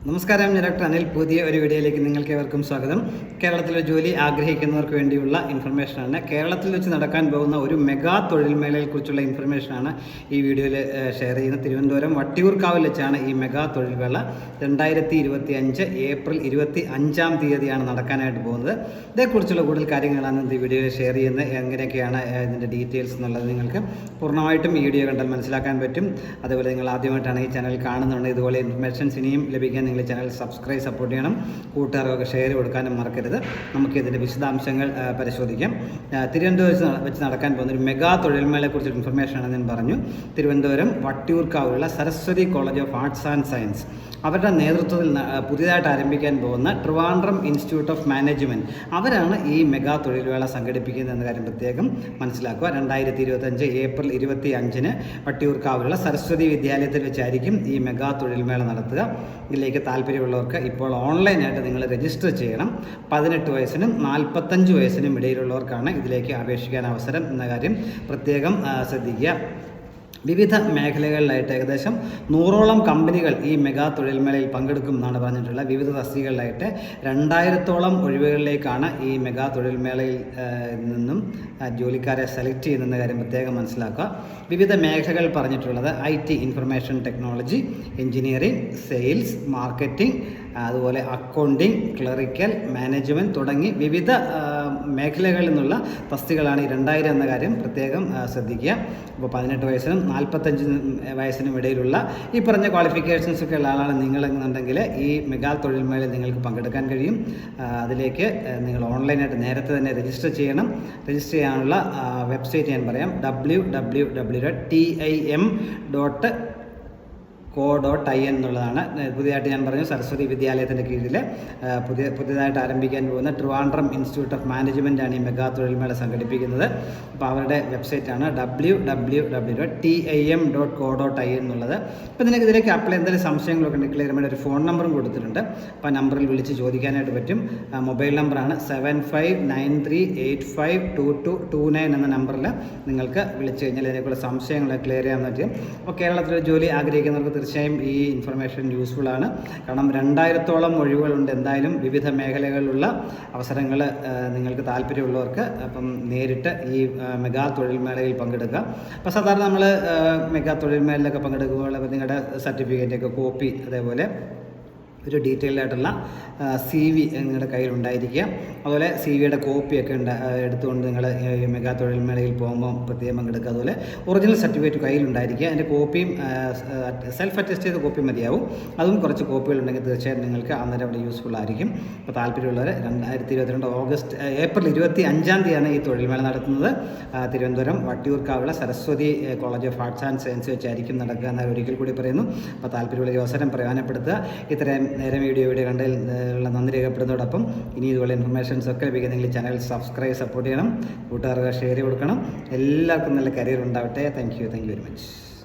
നമസ്കാരം, ഞാൻ ഡോക്ടർ അനിൽ. പുതിയ ഒരു വീഡിയോയിലേക്ക് നിങ്ങൾക്ക് ഏവർക്കും സ്വാഗതം. കേരളത്തിലെ ജോലി ആഗ്രഹിക്കുന്നവർക്ക് വേണ്ടിയുള്ള ഇൻഫർമേഷനാണ്. കേരളത്തിൽ വെച്ച് നടക്കാൻ പോകുന്ന ഒരു മെഗാ തൊഴിൽമേളയെക്കുറിച്ചുള്ള ഇൻഫർമേഷനാണ് ഈ വീഡിയോയിൽ ഷെയർ ചെയ്യുന്നത്. തിരുവനന്തപുരം വട്ടിയൂർക്കാവിൽ വെച്ചാണ് ഈ മെഗാ തൊഴിൽമേള 2025 ഏപ്രിൽ 25 നടക്കാനായിട്ട് പോകുന്നത്. ഇതേക്കുറിച്ചുള്ള കൂടുതൽ കാര്യങ്ങളാണ് ഈ വീഡിയോയിൽ ഷെയർ ചെയ്യുന്നത്. എങ്ങനെയൊക്കെയാണ് ഇതിൻ്റെ ഡീറ്റെയിൽസ് എന്നുള്ളത് നിങ്ങൾക്ക് പൂർണ്ണമായിട്ടും ഈ വീഡിയോ കണ്ടാൽ മനസ്സിലാക്കാൻ പറ്റും. അതുപോലെ നിങ്ങൾ ആദ്യമായിട്ടാണ് ഈ ചാനൽ കാണുന്നുണ്ടെങ്കിൽ ഇതുപോലെ ഇൻഫർമേഷൻസ് ഇനിയും ലഭിക്കാൻ നിങ്ങൾ ചാനൽ സപ്പോർട്ട് ചെയ്യണം. കൂട്ടുകാർക്കൊക്കെ ഷെയർ കൊടുക്കാനും മറക്കരുത്. നമുക്ക് ഇതിൻ്റെ വിശദാംശങ്ങൾ പരിശോധിക്കാം. തിരുവനന്തപുരത്ത് വെച്ച് നടക്കാൻ പോകുന്ന ഒരു മെഗാ തൊഴിൽമേളയെക്കുറിച്ചൊരു ഇൻഫർമേഷനാണ് ഞാൻ പറഞ്ഞു. തിരുവനന്തപുരം വട്ടിയൂർക്കാവിലുള്ള Saraswathi college of arts and science അവരുടെ നേതൃത്വത്തിൽ പുതിയതായിട്ട് ആരംഭിക്കാൻ പോകുന്ന ട്രിവാൻഡ്രം ഇൻസ്റ്റിറ്റ്യൂട്ട് ഓഫ് മാനേജ്മെൻറ്റ് അവരാണ് ഈ മെഗാ തൊഴിൽമേള സംഘടിപ്പിക്കുന്നത് എന്ന കാര്യം പ്രത്യേകം മനസ്സിലാക്കുക. 2025 ഏപ്രിൽ 25 വട്ടിയൂർക്കാവിലുള്ള സരസ്വതി വിദ്യാലയത്തിൽ വെച്ചായിരിക്കും ഈ മെഗാ തൊഴിൽമേള നടത്തുക. ഇതിലേക്ക് താല്പര്യമുള്ളവർക്ക് ഇപ്പോൾ ഓൺലൈനായിട്ട് നിങ്ങൾ രജിസ്റ്റർ ചെയ്യണം. 18 വയസ്സിനും 45 വയസ്സിനും ഇടയിലുള്ളവർക്കാണ് ഇതിലേക്ക് അപേക്ഷിക്കാൻ അവസരം എന്ന കാര്യം പ്രത്യേകം ശ്രദ്ധിക്കുക. വിവിധ മേഖലകളിലായിട്ട് ഏകദേശം 100ഓളം കമ്പനികൾ ഈ മെഗാ തൊഴിൽമേളയിൽ പങ്കെടുക്കും എന്നാണ് പറഞ്ഞിട്ടുള്ളത്. വിവിധ തസ്തികകളിലായിട്ട് 2000ഓളം ഒഴിവുകളിലേക്കാണ് ഈ മെഗാ തൊഴിൽമേളയിൽ നിന്നും ജോലിക്കാരെ സെലക്ട് ചെയ്യുന്ന കാര്യം പ്രത്യേകം മനസ്സിലാക്കുക. വിവിധ മേഖലകൾ പറഞ്ഞിട്ടുള്ളത് IT, information technology, engineering, sales, marketing, അതുപോലെ അക്കൗണ്ടിങ്, ക്ലറിക്കൽ, മാനേജ്മെൻറ്റ് തുടങ്ങി വിവിധ മേഖലകളിൽ നിന്നുള്ള തസ്തികളാണ് ഈ 2000 എന്ന കാര്യം പ്രത്യേകം ശ്രദ്ധിക്കുക. അപ്പോൾ 18 വയസ്സിനും 45 വയസ്സിനും ഇടയിലുള്ള ഈ പറഞ്ഞ ക്വാളിഫിക്കേഷൻസ് ഒക്കെ ഉള്ള ആളാണ് നിങ്ങളെന്നുണ്ടെങ്കിൽ ഈ മെഗാ തൊഴിൽമേളയിൽ നിങ്ങൾക്ക് പങ്കെടുക്കാൻ കഴിയും. അതിലേക്ക് നിങ്ങൾ ഓൺലൈനായിട്ട് നേരത്തെ തന്നെ രജിസ്റ്റർ ചെയ്യണം. രജിസ്റ്റർ ചെയ്യാനുള്ള വെബ്സൈറ്റ് ഞാൻ പറയാം. www.tim.co.in എന്നുള്ളതാണ്. പുതിയതായിട്ട് ഞാൻ പറഞ്ഞു സരസ്വതി വിദ്യാലയത്തിൻ്റെ കീഴിൽ പുതിയതായിട്ട് ആരംഭിക്കാൻ പോകുന്ന ട്രിവാൻഡ്രം ഇൻസ്റ്റിറ്റ്യൂട്ട് ഓഫ് മാനേജ്മെൻറ്റാണ് ഈ മെഗാ തൊഴിൽമേള സംഘടിപ്പിക്കുന്നത്. അപ്പോൾ അവരുടെ വെബ്സൈറ്റാണ് www.tim.co.in എന്നുള്ളത്. അപ്പോൾ നിങ്ങൾക്ക് ഇതിലേക്ക് അപ്ലൈ എന്തെങ്കിലും സംശയങ്ങളൊക്കെ ഉണ്ടെങ്കിൽ ക്ലിയർ ഒരു ഫോൺ നമ്പറും കൊടുത്തിട്ടുണ്ട്. അപ്പോൾ ആ നമ്പറിൽ വിളിച്ച് ചോദിക്കാനായിട്ട് പറ്റും. മൊബൈൽ നമ്പറാണ് 7593852229 എന്ന നമ്പറിൽ നിങ്ങൾക്ക് വിളിച്ച് കഴിഞ്ഞാൽ ഇതിനെക്കുള്ള സംശയങ്ങൾ ക്ലിയർ ചെയ്യാൻ പറ്റും. അപ്പോൾ കേരളത്തിൽ ജോലി ആഗ്രഹിക്കുന്നവർക്ക് തീർച്ചയായും ഈ ഇൻഫർമേഷൻ യൂസ്ഫുൾ ആണ്. കാരണം 2000ഓളം ഒഴിവുകളുണ്ട്. എന്തായാലും വിവിധ മേഖലകളിലുള്ള അവസരങ്ങൾ നിങ്ങൾക്ക് താല്പര്യമുള്ളവർക്ക് അപ്പം നേരിട്ട് ഈ മെഗാ തൊഴിൽമേളയിൽ പങ്കെടുക്കുക. അപ്പോൾ സാധാരണ നമ്മൾ മെഗാ തൊഴിൽമേളയിലൊക്കെ പങ്കെടുക്കുമ്പോൾ നിങ്ങളുടെ സർട്ടിഫിക്കറ്റൊക്കെ കോപ്പി, അതേപോലെ ഒരു ഡീറ്റെയിൽഡ് ആയിട്ടുള്ള CV നിങ്ങളുടെ കയ്യിലുണ്ടായിരിക്കുക. അതുപോലെ CVയുടെ കോപ്പിയൊക്കെ എടുത്തുകൊണ്ട് നിങ്ങൾ മെഗാ തൊഴിൽമേളയിൽ പോകുമ്പോൾ പ്രത്യേകം പങ്കെടുക്കുക. അതുപോലെ ഒറിജിനൽ സർട്ടിഫിക്കറ്റ് കയ്യിലുണ്ടായിരിക്കുക. അതിൻ്റെ കോപ്പിയും സെൽഫ് അറ്റസ്റ്റ് ചെയ്ത കോപ്പി മതിയാവും. അതും കുറച്ച് കോപ്പികളുണ്ടെങ്കിൽ തീർച്ചയായും നിങ്ങൾക്ക് അന്നേരം അവിടെ യൂസ്ഫുൾ ആയിരിക്കും. അപ്പോൾ താല്പര്യമുള്ളവർ 2022 ഏപ്രിൽ 25 ഈ തൊഴിൽമേള നടത്തുന്നത്. തിരുവനന്തപുരം വട്ടിയൂർക്കാവുള്ള Saraswathi college of arts and science വെച്ചായിരിക്കും നടക്കുക എന്ന് ഒരിക്കൽ കൂടി പറയുന്നു. അപ്പോൾ താല്പര്യമുള്ള അവസരം പ്രയോജനപ്പെടുത്തുക. ഇത്രയും നേരം വീഡിയോ കണ്ടതിൽ നന്ദി രേഖപ്പെടുന്നതോടൊപ്പം ഇനി ഇതുപോലെ ഇൻഫർമേഷൻസ് ഒക്കെ ലഭിക്കുന്നെങ്കിൽ ചാനൽ സപ്പോർട്ട് ചെയ്യണം. കൂട്ടുകാർക്ക് ഷെയർ കൊടുക്കണം. എല്ലാവർക്കും നല്ല കരിയർ ഉണ്ടാവട്ടെ. Thank you very much.